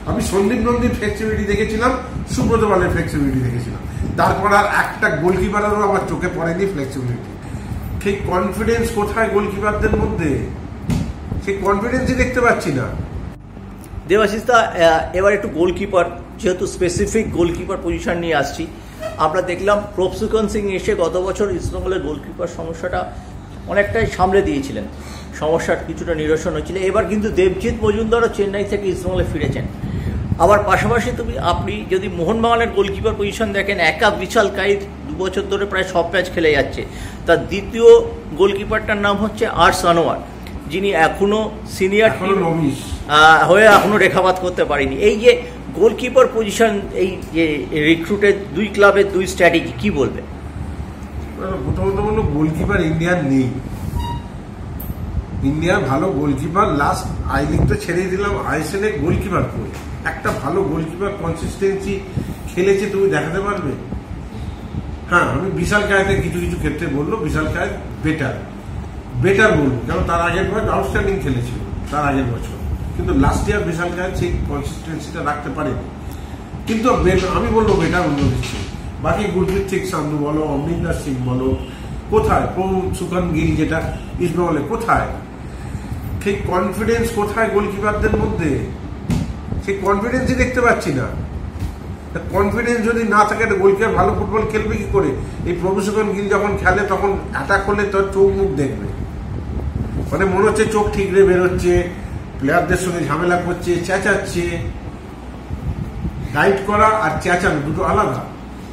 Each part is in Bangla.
আমি সন্দীপ নন্দীর ফ্লেক্সিবিলিটি দেখেছিলাম, সুব্রত পালের ফ্লেক্সিবিলিটি দেখেছিলাম, তারপর আর একটা গোলকিপারেরও আমার চোখে পড়েনি ফ্লেক্সিবিলিটি। ঠিক কনফিডেন্স কোথায় গোলকিপারদের মধ্যে, সেই কনফিডেন্সই দেখতে পাচ্ছি না। দেবাশিস দা, এবার একটু গোলকিপার, যেহেতু স্পেসিফিক গোলকিপার পজিশন নিয়ে আসছি, আমরা দেখলাম প্রভসুকন সিং এসে গত বছর ইস্টবেঙ্গলের গোলকিপার সমস্যাটা অনেকটাই সামলে দিয়েছিলেন, সমস্যার কিছুটা নিরসন হয়েছিল। এবার কিন্তু দেবজিৎ মজুমদারও চেন্নাই থেকে ইস্টবেঙ্গলে ফিরেছেন। আবার পাশাপাশি আপনি যদি মোহনবাগানের গোলকিপার পজিশন দেখেন, একা বিশাল কাইদ 2 বছর ধরে প্রায় সব ম্যাচ খেলে যাচ্ছে। তার দ্বিতীয় গোলকিপারটার নাম হচ্ছে আর্স আনোয়ার, যিনি এখনও সিনিয়র হয়ে এখনও রেখাপাত করতে পারেনি। এই যে গোলকিপার পজিশন, এই যে রিক্রুটের 2 ক্লাবের 2 স্ট্র্যাটেজি, কি বলবে? প্রথমত বললো গোলকিপার ইন্ডিয়ার নেই, ইন্ডিয়ার ভালো গোলকিপার লাস্ট আই লিগ তো ছেড়ে দিলাম, আইএসএল এ গোলকিপার কই? একটা ভালো গোলকিপার কনসিস্টেন্সি খেলেছে তুমি দেখাতে পারবে? হ্যাঁ, আমি বিশাল কায়েতের কিছু কিছু ক্ষেত্রে বললো বিশাল কায়েত বেটার বলবো, কারণ তার আগের বার আউটস্ট্যান্ডিং খেলেছিল তার আগের বছর, কিন্তু লাস্ট ইয়ার বিশাল কায়েত সেই কনসিস্টেন্সিটা রাখতে পারেনি। কিন্তু আমি বলবো বেটার অন্য দিচ্ছে। বাকি গুরপ্রীত সিং সান্ধু বলো, অমরিন্দর সিং বলো, কোথায় প্রভসুকন গিল যেটা ইস্টবেঙ্গলে, কোথায় ঠিক কনফিডেন্স কোথায় গোলকিপারদের মধ্যে, সেই কনফিডেন্সই দেখতে পাচ্ছি না। কনফিডেন্স যদি না থাকে, একটা গোলকিপার ভালো ফুটবল খেলবে কি করে? এই প্রভসুকন গিল যখন খেলে তখন অ্যাটাক করলে তোর চোখ মুখ দেখবে, মানে মনে হচ্ছে চোখ ঠিকরে বেরোচ্ছে, প্লেয়ারদের সঙ্গে ঝামেলা করছে, চেঁচাচ্ছে। গাইড করা আর চেঁচানো দুটো আলাদা,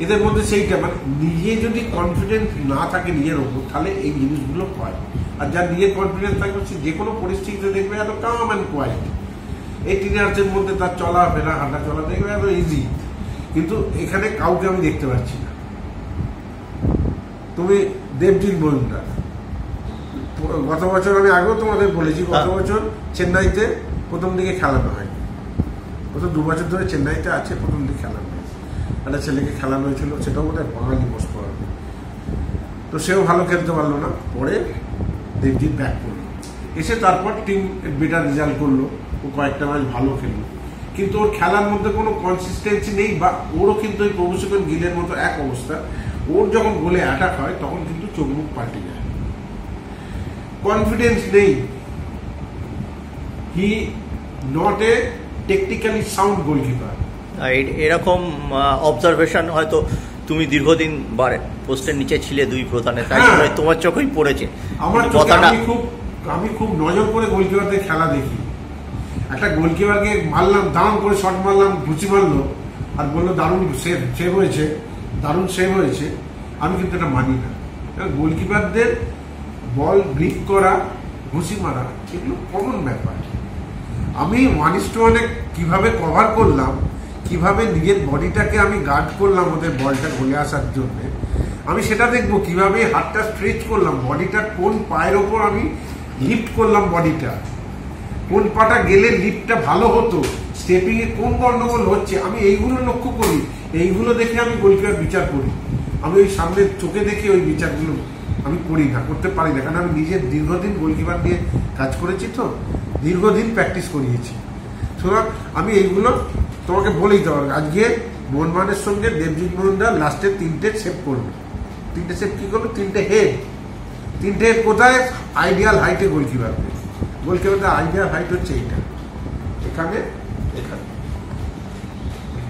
এদের মধ্যে সেইটা মানে নিজে যদি কনফিডেন্স না থাকে নিজের ওপর, তাহলে এই জিনিসগুলো হয়। আর যার নিজের কনফিডেন্স থাকবে সে যে কোনো পরিস্থিতিতে দেখবে এত কাম অ্যান্ড কোয়াইট, এই টিনার্সের মধ্যে তার চলাফেরা হাঁটা চলা দেখবে এত ইজি। কিন্তু এখানে কাউকে আমি দেখতে পাচ্ছি না। তুমি দেবজিৎ মজুমদার, গত বছর আমি আগেও তোমাদের বলেছি, গত বছর চেন্নাইতে প্রথম দিকে খেলানো হয়, গত 2 বছর ধরে চেন্নাইতে আছে, প্রথম দিকে খেলানো হয়, একটা ছেলেকে খেলানো হয়েছিল, সেটাও বোধ হয় বাঙালি বস পড়ানো, তো সেও ভালো খেলতে পারলো না। পরে দেবজিৎ ব্যাক করলো, এসে তারপর টিম বেটার রেজাল্ট করলো, ও কয়েকটা ম্যাচ ভালো খেললো, কিন্তু ওর খেলার মধ্যে কোনো কনসিস্টেন্সি নেই। বা ওরও কিন্তু ওই প্রভসুকন গিলের মতো এক অবস্থা, ওর যখন গোলে অ্যাটাক হয় তখন কিন্তু চোখ মুখ পাল্টে যায়, কনফিডেন্স নেই। He not a technically sound goalkeeper. এরকম অবজারভেশন হয়তো তুমি দীর্ঘদিন পোস্টের নিচে ছিলে 2 প্রধানে, তাই জন্য তোমার চোখেই পড়েছে আমার কথাটা। আমি খুব নজর করে গোলকিপারদের খেলা দেখি। একটা গোলকিপারকে মারলাম, দাম করে শট মারলাম, ঘুষি মারলো আর বললো দারুণ সেভ হয়েছে, দারুণ সেভ হয়েছে, আমি কিন্তু এটা মানি না। গোলকিপারদের বল গ্রিপ করা, ঘুষি মারা, এগুলো কমন ব্যাপার। আমি 1:1 কিভাবে কভার করলাম, কিভাবে নিজের বডিটাকে আমি গার্ড করলাম ওদের বলটা গোলে আসার জন্য, আমি সেটা দেখবো। কিভাবে হাতটা স্ট্রেচ করলাম, বডিটা কোন পায়ের ওপর আমি লিফট করলাম, বডিটা কোন পাটা গেলে লিফটটা ভালো হতো, স্টেপিং এ কোন গন্ডগোল হচ্ছে, আমি এইগুলো লক্ষ্য করি। এইগুলো দেখে আমি গোলকিপার বিচার করি। আমি ওই সামনের চোখে দেখে ওই বিচারগুলো আমি করি না, করতে পারি না, কারণ আমি নিজের দীর্ঘদিন গোলকিপার নিয়ে কাজ করেছি, তো দীর্ঘদিন প্র্যাকটিস করিয়েছি। সুতরাং আমি এইগুলো তোমাকে বলেই দেওয়ার। আজকে মোহনবাগানের সঙ্গে দেবজিৎ মজুমদার লাস্টে 3টে সেভ করলো। 3টে সেভ কি করলো? 3টে হেড। 3টে হেড কোথায়? আইডিয়াল হাইটে গোলকিপারদের। গোলকিপারদের আইডিয়াল হাইট হচ্ছে এইটা, এখানে এখানে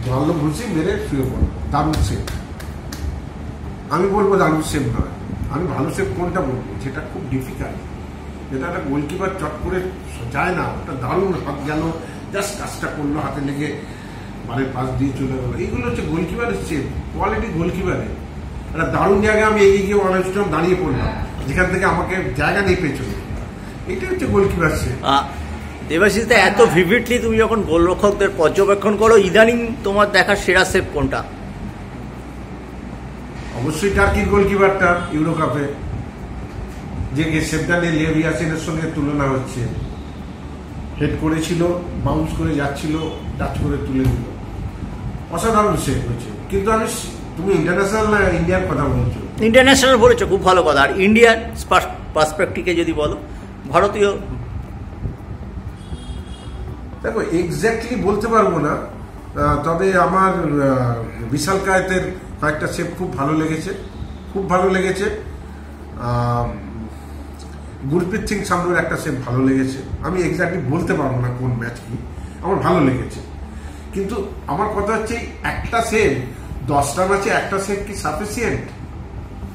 ভালো ঘুষি মেরে শুয়ে পড়লো, দারুণ সেভ। আমি বলবো দারুণ সেভ নয়, আমি ভালো সেভ কোনটা বলবো, যেটা খুব ডিফিকাল্ট, যেটা একটা গোলকিপার চট করে যায় না, ওটা দারুণ হাত গেল, জাস্ট কাজটা করলো, হাতে লেগে মানে পাশ দিয়ে চলে গেলো। এইগুলো হচ্ছে গোলকিপারের সেভ, কোয়ালিটি গোলকিপারের। একটা দারুণ জায়গায় আমি এগিয়ে গিয়ে অনেকটা দাঁড়িয়ে পড়লাম, যেখান থেকে আমাকে জায়গা নেই পেছনে, এটাই হচ্ছে গোলকিপার সেভ। দেবাশিস, এত ভিভিডলি তুমি যখন গোলরক্ষকদের পর্যবেক্ষণ করো, ইদানিং তোমার দেখার সেরা সেভ কোনটা? অবশ্যই টার্কির গোলকিপারটা ইউরো কাপে যে সেভটা নিয়ে লেভিয়াসেনের সঙ্গে তুলনা হচ্ছে, হেড করেছিল, বাউন্স করে যাচ্ছিল, টাচ করে তুলে দিল, অসাধারণ সেভ হয়েছে। কিন্তু তুমি ইন্টারন্যাশনাল না ইন্ডিয়ার কথা বলছো? ইন্টারন্যাশনাল বলেছো, খুব ভালো কথা। আর ইন্ডিয়ান পার্সপেক্টিভে যদি বলো, ভারতীয় দেখো এক্স্যাক্টলি বলতে পারবো না, তবে আমার বিশাল কায়েতের কয়েকটা সেভ খুব ভালো লেগেছে, খুব ভালো লেগেছে। গুরপ্রীত সিং সান্ধুর একটা সেভ ভালো লেগেছে। আমি এক্স্যাক্টলি বলতে পারবো না কোন ম্যাচ কি, আমার ভালো লেগেছে। কিন্তু আমার কথা হচ্ছে একটা সেভ 10টা ম্যাচে একটা সেভ কি সাফিসিয়েন্ট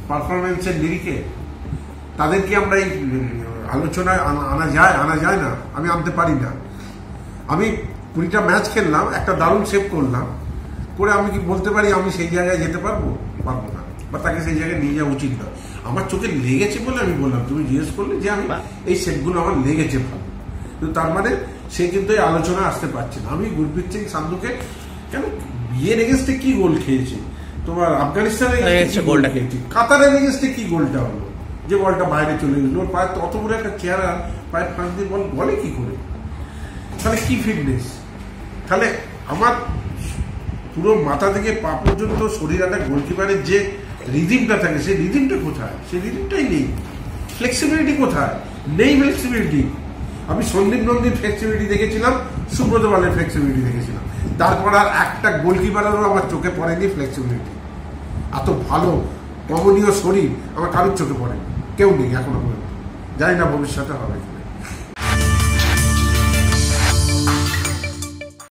পারফরমেন্সের নিরিখে? তাদেরকে আমরা এই আলোচনায় আনা যায় না, আমি আনতে পারি না। আমি 20টা ম্যাচ খেললাম, একটা দারুণ সেভ করলাম, করে আমি কি বলতে পারি আমি সেই জায়গায় যেতে পারবো? পারবো না, বা তাকে সেই জায়গায় নিয়ে যাওয়া উচিত নয়। আমার চোখে লেগেছে বলে আমি বললাম, তুমি জিজ্ঞেস করলে যে আমি এই সেভগুলো আমার লেগেছে ভালো, কিন্তু তার মানে সে কিন্তু এই আলোচনা আসতে পারছে না। আমি গুরপ্রীত সিং সান্ধুকে কেন বিয়ের এগেন্স্টে কি গোল খেয়েছে, তোমার আফগানিস্তানের গোলটা খেয়েছে, কাতারের এগেন্স্টে কি গোলটা হলো, যে বলটা বাইরে চলে গেল, ওর পায়ে অত বড় একটা চেহারা, পায়ের ফাঁস দিয়ে বল বলে কি করে? তাহলে কি ফিটনেস? তাহলে আমার পুরো মাথা থেকে পা পর্যন্ত শরীর একটা গোলকিপারের যে রিদিমটা থাকে, সেই রিদিমটা কোথায়? সেই রিদিমটাই নেই। ফ্লেক্সিবিলিটি কোথায়? নেই ফ্লেক্সিবিলিটি। আমি সন্দীপ নন্দীর ফ্লেক্সিবিলিটি দেখেছিলাম, সুব্রত পালের ফ্লেক্সিবিলিটি দেখেছিলাম, তারপর আর একটা গোলকিপারেরও আমার চোখে পড়েনি ফ্লেক্সিবিলিটি। এত ভালো কমনীয় শরীর আমার কারোর চোখে পড়েনি, কেউ নেই এখনো পর্যন্ত। জানি না ভবিষ্যতে হবে।